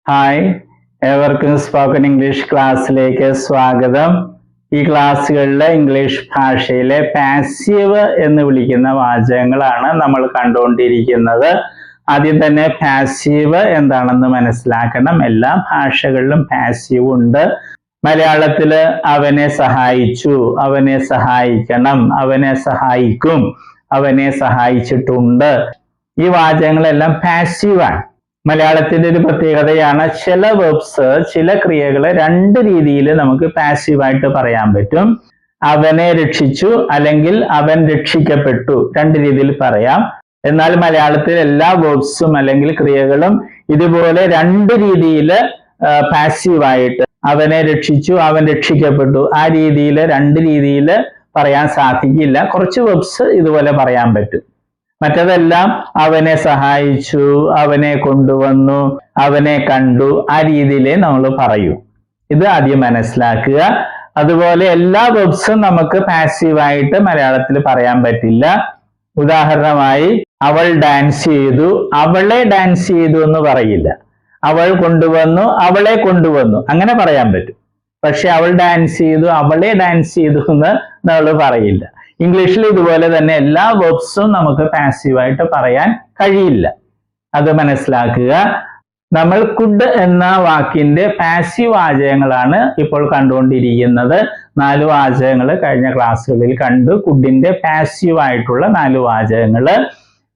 Hi, ഏവർക്കും spoken English ക്ലാസ്സിലേക്ക് സ്വാഗതം. ഈ ക്ലാസ്സുകളിലെ ഇംഗ്ലീഷ് ഭാഷയിലെ പാസീവ് എന്ന് വിളിക്കുന്ന വാചകങ്ങളാണ് നമ്മൾ കണ്ടുകൊണ്ടിരിക്കുന്നത്. ആദ്യം തന്നെ പാസീവ് എന്താണെന്ന് മനസ്സിലാക്കണം. എല്ലാ ഭാഷകളിലും പാസീവ് ഉണ്ട്. മലയാളത്തില് അവനെ സഹായിച്ചു, അവനെ സഹായിക്കണം, അവനെ സഹായിക്കും, അവനെ സഹായിച്ചിട്ടുണ്ട്. ഈ വാചകങ്ങളെല്ലാം പാസീവാണ്. മലയാളത്തിന്റെ ഒരു പ്രത്യേകതയാണ് ചില വെർബ്സ്, ചില ക്രിയകളെ രണ്ട് രീതിയിൽ നമുക്ക് പാസീവായിട്ട് പറയാൻ പറ്റും. അവനെ രക്ഷിച്ചു അല്ലെങ്കിൽ അവൻ രക്ഷിക്കപ്പെട്ടു, രണ്ട് രീതിയിൽ പറയാം. എന്നാൽ മലയാളത്തിൽ എല്ലാ വെർബ്സും അല്ലെങ്കിൽ ക്രിയകളും ഇതുപോലെ രണ്ട് രീതിയിൽ പാസീവായിട്ട് അവനെ രക്ഷിച്ചു, അവൻ രക്ഷിക്കപ്പെട്ടു, ആ രീതിയിൽ രണ്ട് രീതിയിൽ പറയാൻ സാധിക്കില്ല. കുറച്ച് വെർബ്സ് ഇതുപോലെ പറയാൻ പറ്റും. മറ്റതെല്ലാം അവനെ സഹായിച്ചു, അവനെ കൊണ്ടുവന്നു, അവനെ കണ്ടു, ആ രീതിയിലേ നമ്മൾ പറയൂ. ഇത് ആദ്യം മനസ്സിലാക്കുക. അതുപോലെ എല്ലാ വെർബ്സും നമുക്ക് പാസീവായിട്ട് മലയാളത്തിൽ പറയാൻ പറ്റില്ല. ഉദാഹരണമായി അവൾ ഡാൻസ് ചെയ്തു, അവളെ ഡാൻസ് ചെയ്തു എന്ന് പറയില്ല. അവൾ കൊണ്ടുവന്നു, അവളെ കൊണ്ടുവന്നു, അങ്ങനെ പറയാൻ പറ്റും. പക്ഷെ അവൾ ഡാൻസ് ചെയ്തു, അവളെ ഡാൻസ് ചെയ്തു എന്ന് നമ്മൾ പറയില്ല. ഇംഗ്ലീഷിൽ ഇതുപോലെ തന്നെ എല്ലാ വെർബ്സും നമുക്ക് പാസീവായിട്ട് പറയാൻ കഴിയില്ല. അത് മനസ്സിലാക്കുക. നമ്മൾ കുഡ് എന്ന വാക്കിന്റെ പാസീവ് വാചകങ്ങളാണ് ഇപ്പോൾ കണ്ടുകൊണ്ടിരിക്കുന്നത്. 4 വാചകങ്ങൾ കഴിഞ്ഞ ക്ലാസ്സുകളിൽ കണ്ടു. കുഡിന്റെ പാസീവായിട്ടുള്ള 4 വാചകങ്ങൾ.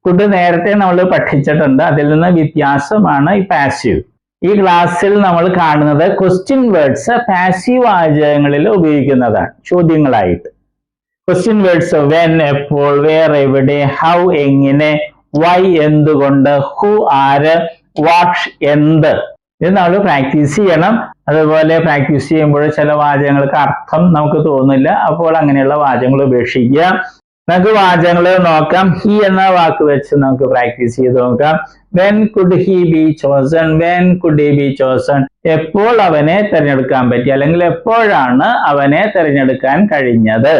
കുഡ് നേരത്തെ നമ്മൾ പഠിച്ചിട്ടുണ്ട്. അതിൽ നിന്ന് വ്യത്യാസമാണ് ഈ പാസീവ്. ഈ ക്ലാസ്സിൽ നമ്മൾ കാണുന്നത് ക്വസ്റ്റ്യൻ വേർഡ്സ് പാസീവ് വാചകങ്ങളിൽ ഉപയോഗിക്കുന്നതാണ്, ചോദ്യങ്ങളായിട്ട്. ക്വസ്റ്റ്യൻ വേർഡ്സ് വെൻ, എപ്പോൾ, വേർ, എവിടെ, ഹൗ, എങ്ങനെ, വൈ, എന്തുകൊണ്ട്, ഹു, ആര്, വാട്ട്, എന്ത്. ഇത് നമ്മൾ പ്രാക്ടീസ് ചെയ്യണം. അതുപോലെ പ്രാക്ടീസ് ചെയ്യുമ്പോൾ ചില വാചകങ്ങൾക്ക് അർത്ഥം നമുക്ക് തോന്നില്ല. അപ്പോൾ അങ്ങനെയുള്ള വാചകങ്ങൾ ഉപേക്ഷിക്കുക. നമുക്ക് വാചകങ്ങൾ നോക്കാം. ഹി എന്ന വാക്ക് വെച്ച് നമുക്ക് പ്രാക്ടീസ് ചെയ്ത് നോക്കാം. When could he be chosen, when could he be chosen, എപ്പോൾ അവനെ തിരഞ്ഞെടുക്കാൻ പറ്റി, അല്ലെങ്കിൽ എപ്പോഴാണ് അവനെ തിരഞ്ഞെടുക്കാൻ കഴിഞ്ഞത്.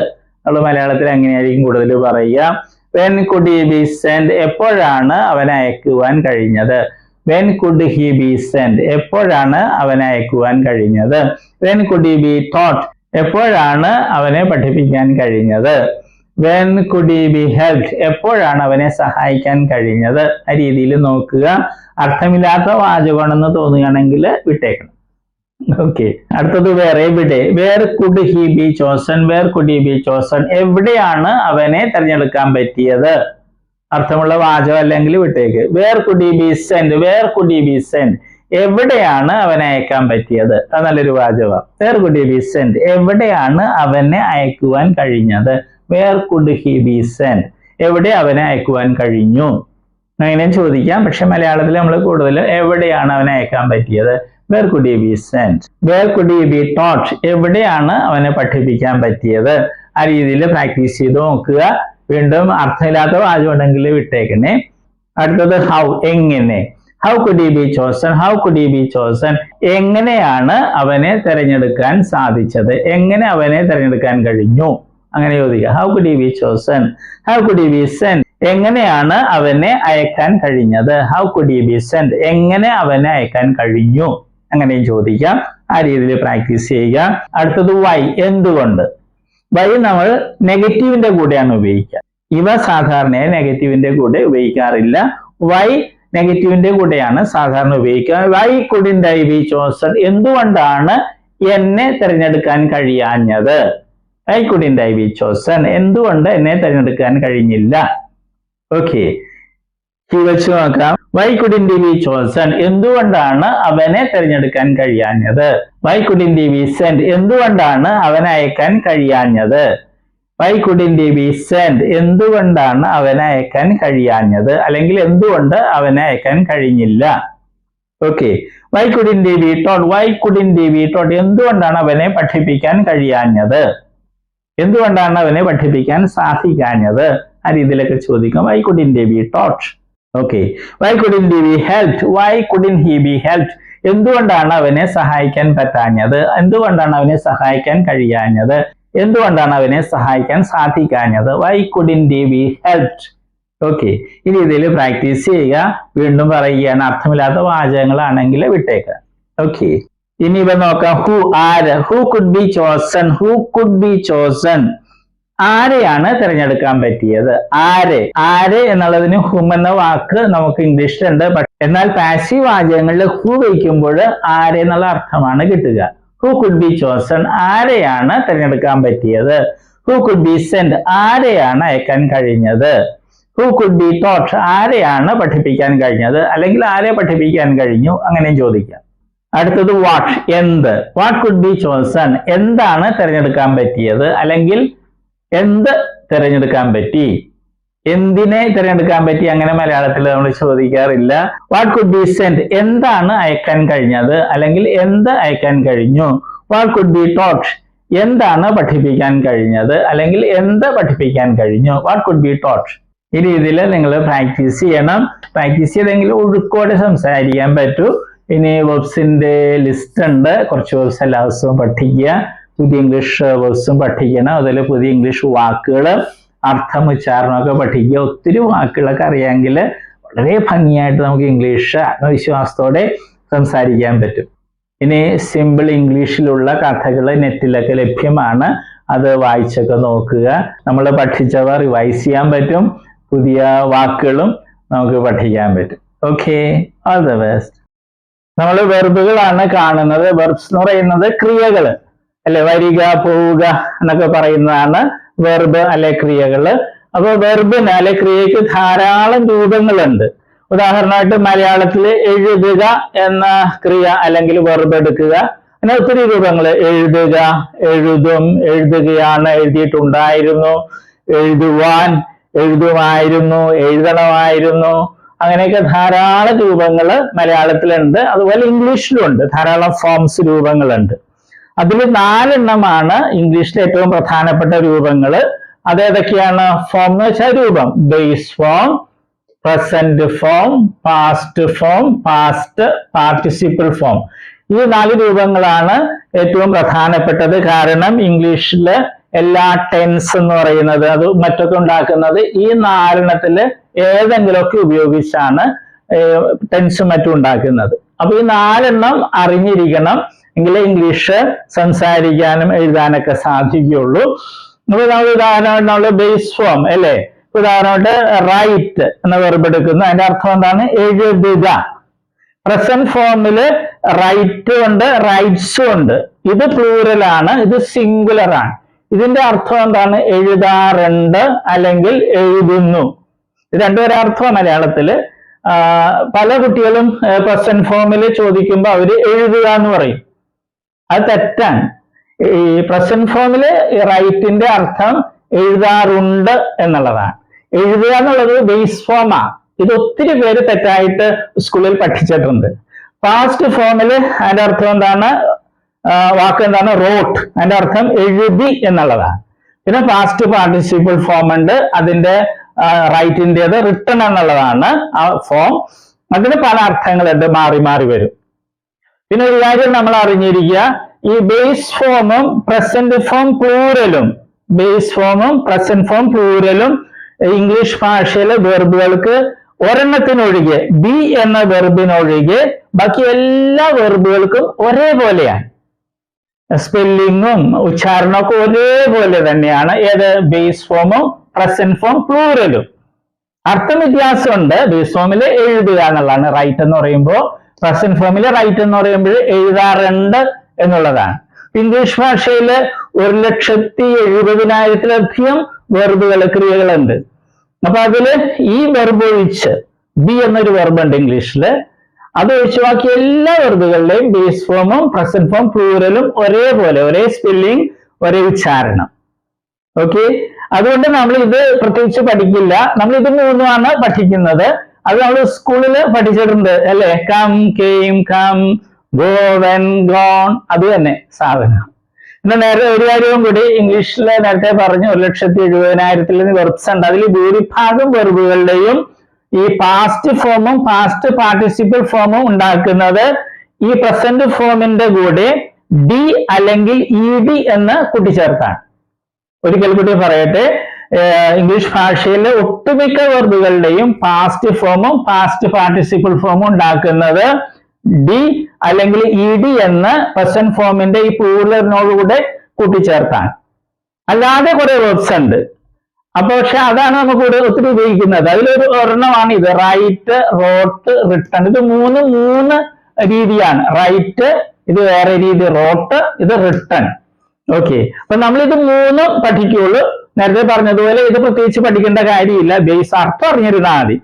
നമ്മൾ മലയാളത്തിൽ എങ്ങനെയായിരിക്കും കൂടുതൽ പറയുക? When could he be send, എപ്പോഴാണ് അവനെ അയക്കുവാൻ കഴിഞ്ഞത്. When could he be send, എപ്പോഴാണ് അവനെ അയക്കുവാൻ കഴിഞ്ഞത്. When could he be taught, എപ്പോഴാണ് അവനെ പഠിപ്പിക്കാൻ കഴിഞ്ഞത്. When could he be helped, എപ്പോഴാണ് അവനെ സഹായിക്കാൻ കഴിഞ്ഞത്. ആ രീതിയിൽ നോക്കുക. അർത്ഥമില്ലാത്ത വാചകമാണെന്ന് തോന്നുകയാണെങ്കിൽ വിട്ടേക്കണം. ഓക്കെ, അടുത്തത് വേറെ, എവിടെ. Where could he be chosen, where could he be chosen, എവിടെയാണ് അവനെ തിരഞ്ഞെടുക്കാൻ പറ്റിയത്. അർത്ഥമുള്ള വാചകം അല്ലെങ്കിൽ വിട്ടേക്ക്. Where could he be send, where could he be send, എവിടെയാണ് അവനെ അയക്കാൻ പറ്റിയത്. അത് നല്ലൊരു വാചകം. Where could he be send, എവിടെയാണ് അവനെ അയക്കുവാൻ കഴിഞ്ഞത്. Where could he be send, എവിടെ അവനെ അയക്കുവാൻ കഴിഞ്ഞു. അങ്ങനെ ചോദിക്കാം. പക്ഷെ മലയാളത്തിൽ നമ്മൾ കൂടുതൽ എവിടെയാണ് അവനെ അയക്കാൻ പറ്റിയത്. Where could he be sent? Where could he be taught? എവിടെയാണ് അവനെ പഠിപ്പിക്കാൻ പറ്റിയത്. ആ രീതിയിൽ പ്രാക്ടീസ് ചെയ്ത് നോക്കുക. വീണ്ടും അർത്ഥമില്ലാത്ത വാചകം ഉണ്ടെങ്കിൽ വിട്ടേക്കണേ. അടുത്തത് ഹൗ, എങ്ങനെ. How could he be chosen, how could he be chosen, എങ്ങനെയാണ് അവനെ തിരഞ്ഞെടുക്കാൻ സാധിച്ചത്, എങ്ങനെ അവനെ തിരഞ്ഞെടുക്കാൻ കഴിഞ്ഞു. അങ്ങനെ ചോദിക്കുക. How could he be chosen. How could he be send, എങ്ങനെയാണ് അവനെ അയക്കാൻ കഴിഞ്ഞത്. How could he be send, എങ്ങനെ അവനെ അയക്കാൻ കഴിഞ്ഞു. അങ്ങനെയും ചോദിക്കാം. ആ രീതിയിൽ പ്രാക്ടീസ് ചെയ്യുക. അടുത്തത് വൈ, എന്തുകൊണ്ട്. വൈ നമ്മൾ നെഗറ്റീവിന്റെ കൂടെയാണ് ഉപയോഗിക്കുക. ഇവ സാധാരണയായി നെഗറ്റീവിന്റെ കൂടെ ഉപയോഗിക്കാറില്ല. വൈ നെഗറ്റീവിന്റെ കൂടെയാണ് സാധാരണ ഉപയോഗിക്കുക. Why couldn't I be chosen, എന്തുകൊണ്ടാണ് എന്നെ തിരഞ്ഞെടുക്കാൻ കഴിയാഞ്ഞത്. Why couldn't I be chosen, എന്തുകൊണ്ട് എന്നെ തിരഞ്ഞെടുക്കാൻ കഴിഞ്ഞില്ല. ഓക്കെ, വെച്ച് നോക്കാം. Why couldn't he be chosen, എന്തുകൊണ്ടാണ് അവനെ തിരഞ്ഞെടുക്കാൻ കഴിയാഞ്ഞത്. Why couldn't he be send, എന്തുകൊണ്ടാണ് അവനെ അയക്കാൻ കഴിയാഞ്ഞത്. Why couldn't he be send, എന്തുകൊണ്ടാണ് അവനെ അയക്കാൻ കഴിയാഞ്ഞത്, അല്ലെങ്കിൽ എന്തുകൊണ്ട് അവനെ അയക്കാൻ കഴിഞ്ഞില്ല. Okay, why couldn't he be taught, why couldn't he be taught, എന്തുകൊണ്ടാണ് അവനെ പഠിപ്പിക്കാൻ കഴിയാഞ്ഞത്, എന്തുകൊണ്ടാണ് അവനെ പഠിപ്പിക്കാൻ സാധിക്കാഞ്ഞത്. ആ രീതിയിലൊക്കെ ചോദിക്കാം. Why couldn't he be taught. Okay, why couldn't he be helped, why couldn't he be helped, എന്തുകൊണ്ടാണ് അവനെ സഹായിക്കാൻ പറ്റാഞ്ഞത്, എന്തുകൊണ്ടാണ് അവനെ സഹായിക്കാൻ കഴിയാഞ്ഞത്, എന്തുകൊണ്ടാണ് അവനെ സഹായിക്കാൻ സാധിക്കാഞ്ഞത്. Why couldn't he be helped. Okay, ഇനി ഇതിൽ പ്രാക്ടീസ് ചെയ്യുക. വീണ്ടും പറയുകയാണ്, അർത്ഥമില്ലാത്ത വാചകങ്ങളാണെങ്കിൽ വിട്ടേക്കുക. ഓക്കെ, ഇനി ഇവ നോക്കാം. ഹു, ആര്. Who could be chosen. Who could be chosen. ആരെയാണ് തിരഞ്ഞെടുക്കാൻ പറ്റിയത്? ആരെ. ആരെ എന്നുള്ളതിന് ഹും എന്ന വാക്ക് നമുക്ക് ഇംഗ്ലീഷിലുണ്ട്. എന്നാൽ പാസീവ് വാചകങ്ങളിൽ ഹു വയ്ക്കുമ്പോൾ ആരെ എന്നുള്ള അർത്ഥമാണ് കിട്ടുക. Who could be chosen. ആരെയാണ് തിരഞ്ഞെടുക്കാൻ പറ്റിയത്? Who could be send. ആരെയാണ് അയക്കാൻ കഴിഞ്ഞത്? Who could be taught. ആരെയാണ് പഠിപ്പിക്കാൻ കഴിഞ്ഞത്? അല്ലെങ്കിൽ ആരെ പഠിപ്പിക്കാൻ കഴിഞ്ഞു? അങ്ങനെയും ചോദിക്കാം. അടുത്തത് വാട്ട്, എന്ത്. What could B chosen. എന്താണ് തിരഞ്ഞെടുക്കാൻ പറ്റിയത്? അല്ലെങ്കിൽ എന്ത് തിരഞ്ഞെടുക്കാൻ പറ്റി? എന്തിനെ തിരഞ്ഞെടുക്കാൻ പറ്റി? അങ്ങനെ മലയാളത്തിൽ നമ്മൾ ചോദിക്കാറില്ല. What could be send. എന്താണ് അയക്കാൻ കഴിഞ്ഞത്? അല്ലെങ്കിൽ എന്ത് അയക്കാൻ കഴിഞ്ഞു? What could be taught. എന്താണ് പഠിപ്പിക്കാൻ കഴിഞ്ഞത്? അല്ലെങ്കിൽ എന്ത് പഠിപ്പിക്കാൻ കഴിഞ്ഞു? What could be taught. ഈ രീതിയിൽ നിങ്ങൾ പ്രാക്ടീസ് ചെയ്യണം. പ്രാക്ടീസ് ചെയ്തെങ്കിൽ ഒഴുക്കോടെ സംസാരിക്കാൻ പറ്റൂ. ഇനി വെബ്സിന്റെ ലിസ്റ്റ് ഉണ്ട്. കുറച്ച് വെബ്സ് എല്ലാ ദിവസവും പഠിക്കുക. പുതിയ ഇംഗ്ലീഷ് വേർഡ്സും പഠിക്കണം. അതിൽ പുതിയ ഇംഗ്ലീഷ് വാക്കുകൾ, അർത്ഥം, ഉച്ചാരണമൊക്കെ പഠിക്കുക. ഒത്തിരി വാക്കുകളൊക്കെ അറിയാമെങ്കിൽ വളരെ ഭംഗിയായിട്ട് നമുക്ക് ഇംഗ്ലീഷ് ആത്മവിശ്വാസത്തോടെ സംസാരിക്കാൻ പറ്റും. ഇനി സിമ്പിൾ ഇംഗ്ലീഷിലുള്ള കഥകൾ നെറ്റിലൊക്കെ ലഭ്യമാണ്. അത് വായിച്ചൊക്കെ നോക്കുക. നമ്മൾ പഠിച്ചവ റിവൈസ് ചെയ്യാൻ പറ്റും. പുതിയ വാക്കുകളും നമുക്ക് പഠിക്കാൻ പറ്റും. Okay, all the best. നമ്മൾ വെർബുകളാണ് കാണുന്നത്. വെർബ്സ് എന്ന് പറയുന്നത് ക്രിയകൾ അല്ലെ, വരിക, പോവുക എന്നൊക്കെ പറയുന്നതാണ് വെർബ് അല്ലെ ക്രിയകള്. അപ്പൊ വെർബിന് അല്ലെ ക്രിയക്ക് ധാരാളം രൂപങ്ങളുണ്ട്. ഉദാഹരണമായിട്ട് മലയാളത്തിൽ എഴുതുക എന്ന ക്രിയ അല്ലെങ്കിൽ വെർബ് എടുക്കുക. അങ്ങനെ ഒത്തിരി രൂപങ്ങൾ. എഴുതുക, എഴുതും, എഴുതുകയാണ്, എഴുതിയിട്ടുണ്ടായിരുന്നു, എഴുതുവാൻ, എഴുതുമായിരുന്നു, എഴുതണമായിരുന്നു. അങ്ങനെയൊക്കെ ധാരാളം രൂപങ്ങൾ മലയാളത്തിലുണ്ട്. അതുപോലെ ഇംഗ്ലീഷിലുണ്ട് ധാരാളം ഫോംസ്, രൂപങ്ങളുണ്ട്. അതിൽ 4 എണ്ണമാണ് ഇംഗ്ലീഷിലെ ഏറ്റവും പ്രധാനപ്പെട്ട രൂപങ്ങൾ. അതേതൊക്കെയാണ്? ഫോം എന്ന് വെച്ചാൽ രൂപം. Base form, present form, past form, past participle form. ഈ 4 രൂപങ്ങളാണ് ഏറ്റവും പ്രധാനപ്പെട്ടത്. കാരണം ഇംഗ്ലീഷില് എല്ലാ ടെൻസ് എന്ന് പറയുന്നത് അത് മറ്റൊക്കെ ഉണ്ടാക്കുന്നത് ഈ 4 എണ്ണത്തില് ഏതെങ്കിലുമൊക്കെ ഉപയോഗിച്ചാണ് ടെൻസും മറ്റും ഉണ്ടാക്കുന്നത്. അപ്പൊ ഈ 4 എണ്ണം അറിഞ്ഞിരിക്കണം, എങ്കിലേ ഇംഗ്ലീഷ് സംസാരിക്കാനും എഴുതാനൊക്കെ സാധിക്കുകയുള്ളൂ. അപ്പൊ നമ്മൾ ഉദാഹരണം നമ്മൾ ബേസ് ഫോം അല്ലെ, ഉദാഹരണമായിട്ട് റൈറ്റ് എന്ന വെർബ് എടുക്കുന്നു. അതിന്റെ അർത്ഥം എന്താണ്? എഴുതുക. പ്രസന്റ് ഫോമില് റൈറ്റ് ഉണ്ട്, റൈറ്റ്സും ഉണ്ട്. ഇത് പ്ലൂറലാണ്, ഇത് സിംഗുലർ ആണ്. ഇതിന്റെ അർത്ഥം എന്താണ്? എഴുതാറുണ്ട് അല്ലെങ്കിൽ എഴുതുന്നു. ഇത് രണ്ടുപേരെ അർത്ഥം മലയാളത്തില്. പല കുട്ടികളും പ്രസന്റ് ഫോമിൽ ചോദിക്കുമ്പോൾ അവര് എഴുതുക എന്ന് പറയും. അത് തെറ്റാണ്. ഈ പ്രസന്റ് ഫോമില് റൈറ്റിന്റെ അർത്ഥം എഴുതാറുണ്ട് എന്നുള്ളതാണ്. എഴുതുക എന്നുള്ളത് ബേസ് ഫോമാണ്. ഇത് ഒത്തിരി പേര് തെറ്റായിട്ട് സ്കൂളിൽ പഠിച്ചിട്ടുണ്ട്. പാസ്റ്റ് ഫോമില് അതിന്റെ അർത്ഥം എന്താണ്? വാക്ക് എന്താണ്? റോട്ട്. അതിന്റെ അർത്ഥം എഴുതി എന്നുള്ളതാണ്. പിന്നെ പാസ്റ്റ് പാർട്ടിസിപ്പിൾ ഫോം ഉണ്ട്. അതിന്റെ റൈറ്റിൻ്റെത് റിട്ടൺ എന്നുള്ളതാണ് ആ ഫോം. അതിന് പല അർത്ഥങ്ങളുണ്ട്, മാറി മാറി വരും. പിന്നെ ഒരു കാര്യം നമ്മൾ അറിഞ്ഞിരിക്കുക, ഈ ബേസ് ഫോമും പ്രസന്റ് ഫോം പ്ലൂറലും, ബേസ് ഫോമും പ്രസന്റ് ഫോം പ്ലൂറലും ഇംഗ്ലീഷ് ഭാഷയിലെ വെർബുകൾക്ക് ഒരെണ്ണത്തിനൊഴികെ, ബി എന്ന വെർബിനൊഴികെ ബാക്കി എല്ലാ വെർബുകൾക്കും ഒരേപോലെയാണ്. സ്പെല്ലിങ്ങും ഉച്ചാരണമൊക്കെ ഒരേപോലെ തന്നെയാണ്. ഏത്? ബേസ് ഫോമും പ്രസന്റ് ഫോം പ്ലൂറലും. അർത്ഥം വ്യത്യാസമുണ്ട്. ബേസ് ഫോമില് എഴുതുക എന്നുള്ളതാണ് റൈറ്റ് എന്ന് പറയുമ്പോൾ, പ്രസന്റ് ഫോമില് റൈറ്റ് എന്ന് പറയുമ്പോൾ എഴുതാറുണ്ട് എന്നുള്ളതാണ്. ഇംഗ്ലീഷ് ഭാഷയില് 1,70,70,000-ലധികം വെർബുകൾ, ക്രിയകളുണ്ട്. അപ്പൊ അതില് ഈ വെർബ് ഒഴിച്ച്, ബി എന്നൊരു വെർബ് ഉണ്ട് ഇംഗ്ലീഷില്, അത് ഒഴിച്ച് ബാക്കി എല്ലാ വെർബുകളുടെയും ബേസ് ഫോമും പ്രസന്റ് ഫോം പ്ലൂറലും ഒരേപോലെ, ഒരേ സ്പെല്ലിംഗ്, ഒരേ ഉച്ചാരണം. ഓക്കെ, അതുകൊണ്ട് നമ്മൾ ഇത് പ്രത്യേകിച്ച് പഠിക്കില്ല. നമ്മൾ ഇത് 3 പഠിക്കുന്നത്. അത് നമ്മൾ സ്കൂളിൽ പഠിച്ചിട്ടുണ്ട് അല്ലെ. Come, came, come, go, went, gone, അത് തന്നെ സാധനം. പിന്നെ നേരെ ഒരു കാര്യവും കൂടി, ഇംഗ്ലീഷിൽ നേരത്തെ പറഞ്ഞു 1,70,70,000 വെർബ്സ് ഉണ്ട്. അതിൽ ഭൂരിഭാഗം വെർബുകളുടെയും ഈ പാസ്റ്റ് ഫോമും പാസ്റ്റ് പാർട്ടിസിപ്പിൾ ഫോമും ഉണ്ടാക്കുന്നത് ഈ പ്രസന്റ് ഫോമിന്റെ കൂടെ ഡി അല്ലെങ്കിൽ ഇ ഡി എന്ന് കൂട്ടിച്ചേർത്താണ്. ഒരിക്കൽ കൂടി പറയട്ടെ, ഇംഗ്ലീഷ് ഭാഷയിലെ ഒട്ടുമിക്ക വെർബുകളുടെയും പാസ്റ്റ് ഫോമും പാസ്റ്റ് പാർട്ടിസിപ്പിൾ ഫോമും ഉണ്ടാക്കുന്നത് ഡി അല്ലെങ്കിൽ ഇ ഡി എന്ന പ്രസന്റ് ഫോമിന്റെ ഈ പ്ലൂറലിനോടുകൂടെ കൂട്ടിച്ചേർത്താണ്. അല്ലാതെ കുറെ വേർബ്സ് ഉണ്ട്. അപ്പൊ പക്ഷെ അതാണ് നമുക്ക് ഒത്തിരി ഉപയോഗിക്കുന്നത്. അതിലൊരു ഒരെണ്ണമാണ് ഇത്, റൈറ്റ്, റോട്ട്, റിട്ടൺ. ഇത് മൂന്ന് രീതിയാണ്. റൈറ്റ്, ഇത് വേറെ രീതി, റോട്ട്, ഇത് റിട്ടൺ. ഓക്കെ, അപ്പൊ നമ്മൾ ഇത് മൂന്നും പഠിക്കുള്ളൂ. നേരത്തെ പറഞ്ഞതുപോലെ ഇത് പ്രത്യേകിച്ച് പഠിക്കേണ്ട കാര്യമില്ല, ബേസ് അർത്ഥം അറിഞ്ഞിരുന്നാൽ മതി.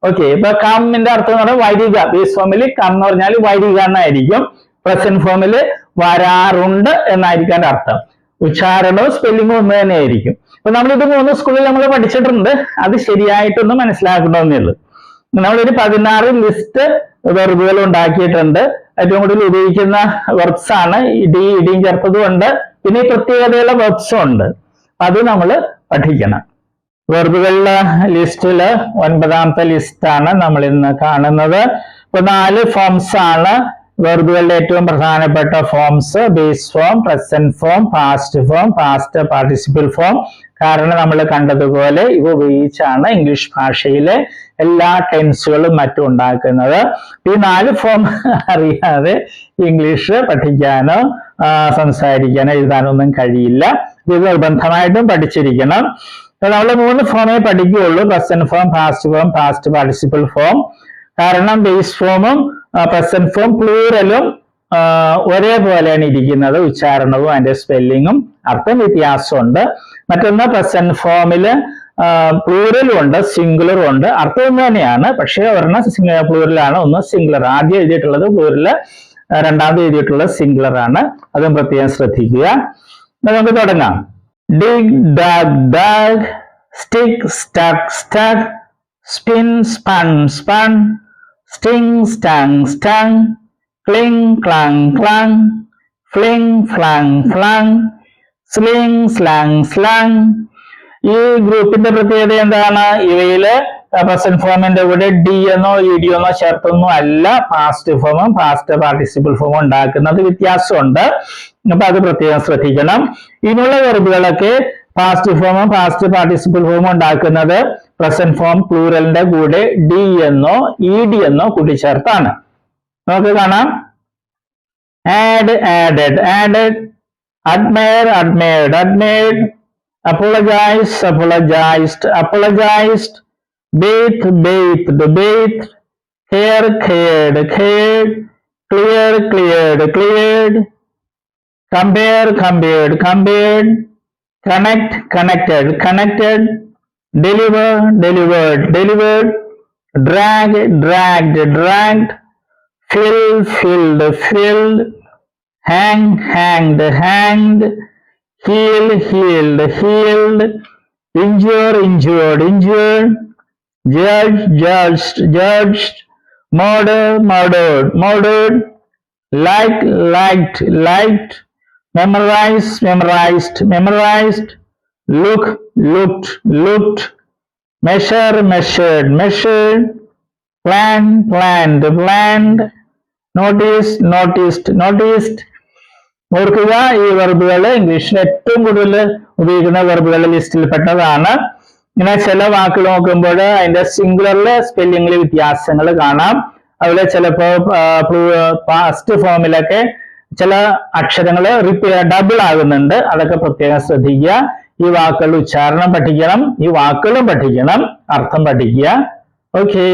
ഓക്കെ, ഇപ്പൊ കമ്മിന്റെ അർത്ഥം എന്ന് പറഞ്ഞാൽ വരിക. ബേസ് ഫോമിൽ കം എന്ന് പറഞ്ഞാൽ വരിക എന്നായിരിക്കും. പ്രസന്റ് ഫോമിൽ വരാറുണ്ട് എന്നായിരിക്കും അതിന്റെ അർത്ഥം. ഉച്ചാരണവും സ്പെല്ലിങ്ങും ഒന്ന് തന്നെയായിരിക്കും. അപ്പൊ നമ്മളിത് മൂന്ന് സ്കൂളിൽ നമ്മൾ പഠിച്ചിട്ടുണ്ട്. അത് ശരിയായിട്ടൊന്ന് മനസ്സിലാക്കണമെന്നേ ഉള്ളൂ. നമ്മളൊരു 16 ലിസ്റ്റ് വെർബുകൾ ഉണ്ടാക്കിയിട്ടുണ്ട്. ഏറ്റവും കൂടുതൽ ഉപയോഗിക്കുന്ന വെർബ്സ് ആണ്. ഇടിയും ചേർത്തതും ഉണ്ട്, പിന്നെ ഈ പ്രത്യേകതയുള്ള വെർബ്സും ഉണ്ട്. അത് നമ്മൾ പഠിക്കണം. വെർബുകളുടെ ലിസ്റ്റില് 9ാമത്തെ ലിസ്റ്റാണ് നമ്മൾ ഇന്ന് കാണുന്നത്. ഇപ്പൊ 4 ഫോംസ് ആണ് വെർബുകളുടെ ഏറ്റവും പ്രധാനപ്പെട്ട forms: base form, present form, past form, past participle form. കാരണം നമ്മൾ കണ്ടതുപോലെ ഇവ ഉപയോഗിച്ചാണ് ഇംഗ്ലീഷ് ഭാഷയിലെ എല്ലാ ടെൻസുകളും മറ്റും ഉണ്ടാക്കുന്നത്. ഈ 4 ഫോം അറിയാതെ ഇംഗ്ലീഷ് പഠിക്കാനോ സംസാരിക്കാനോ എഴുതാനോ ഒന്നും കഴിയില്ല. ഇത് നിർബന്ധമായിട്ടും പഠിച്ചിരിക്കണം. നമ്മൾ 3 ഫോമേ പഠിക്കുകയുള്ളൂ: present form, past form, past participle form. കാരണം ബേസ് ഫോമും പ്രസന്റ് ഫോം പ്ലൂറലും ഒരേപോലെയാണ് ഇരിക്കുന്നത്. ഉച്ചാരണവും അതിന്റെ സ്പെല്ലിങ്ങും അർത്ഥം വ്യത്യാസമുണ്ട്. മറ്റൊന്ന് പ്രസന്റ് ഫോമില് പ്ലൂറലും ഉണ്ട്, സിംഗുലറും ഉണ്ട്. അർത്ഥം ഒന്ന് തന്നെയാണ്, പക്ഷേ ഒരെണ്ണം പ്ലൂറലാണ്, ഒന്ന് സിംഗുലർ. ആദ്യം എഴുതിയിട്ടുള്ളത് പ്ലൂറല്, രണ്ടാമത് എഴുതിയിട്ടുള്ളത് സിംഗുലർ ആണ്. അതും പ്രത്യേകം ശ്രദ്ധിക്കുക. നമുക്ക് തുടങ്ങാം. Dig, dug, dug, stick, stuck, stuck, spin, spun, spun, sting, stung, stung, cling, clang, clang, fling, flang, flang, sling, slang, slang. ഈ ഗ്രൂപ്പിന്റെ പ്രത്യേകത എന്താണ്? ഇവയില് പ്രസന്റ് ഫോമിന്റെ കൂടെ ഡി എന്നോ ഇ ഡി എന്നോ ചേർത്തൊന്നും അല്ല പാസ്റ്റ് ഫോമും പാസ്റ്റ് പാർട്ടിസിപ്പിൾ ഫോമും ഉണ്ടാക്കുന്നത്. വ്യത്യാസമുണ്ട്. അപ്പൊ അത് പ്രത്യേകം ശ്രദ്ധിക്കണം. ഇതിനുള്ള വെർബുകളൊക്കെ പാസ്റ്റ് ഫോമും പാസ്റ്റ് പാർട്ടിസിപ്പിൾ ഫോമും ഉണ്ടാക്കുന്നത് പ്രസന്റ് ഫോം പ്ലൂറലിന്റെ കൂടെ ഡി എന്നോ ഇ ഡി എന്നോ കൂട്ടിച്ചേർത്താണ്. നമുക്ക് കാണാം. Add, added, added, admire, admired, admired, apologize, apologized, apologized, bathe, bathed, bathed, care, cared, cared, clear, cleared, cleared, compare, compared, compared, connect, connected, connected, deliver, delivered, delivered, drag, dragged, dragged, fill, filled, filled, hang, hanged, hanged, heal, healed, healed, injure, injured, injured, judge, judged, judged, murder, murdered, murdered, like, liked, liked, memorize, memorized, memorized, look, looked, looked, measure, measured, measured, plan, planned, planned, notice, noticed, noticed. ഓർക്കുക, ഈ വെർബുകൾ ഇംഗ്ലീഷിൽ ഏറ്റവും കൂടുതൽ ഉപയോഗിക്കുന്ന വെർബുകളുടെ ലിസ്റ്റിൽ പെട്ടതാണ്. ഇങ്ങനെ ചില വാക്കുകൾ നോക്കുമ്പോൾ അതിന്റെ സിംഗുലറിലെ സ്പെല്ലിംഗിൽ വ്യത്യാസങ്ങൾ കാണാം. അതുപോലെ ചിലപ്പോൾ പാസ്റ്റ് ഫോമിലൊക്കെ ചില അക്ഷരങ്ങൾ ഡബിൾ ആകുന്നുണ്ട്. അതൊക്കെ പ്രത്യേകം ശ്രദ്ധിക്കുക. ഈ വാക്കുകളുടെ ഉച്ചാരണം പഠിക്കണം, ഈ വാക്കുകളും പഠിക്കണം, അർത്ഥം പഠിക്കുക. ഓക്കെ.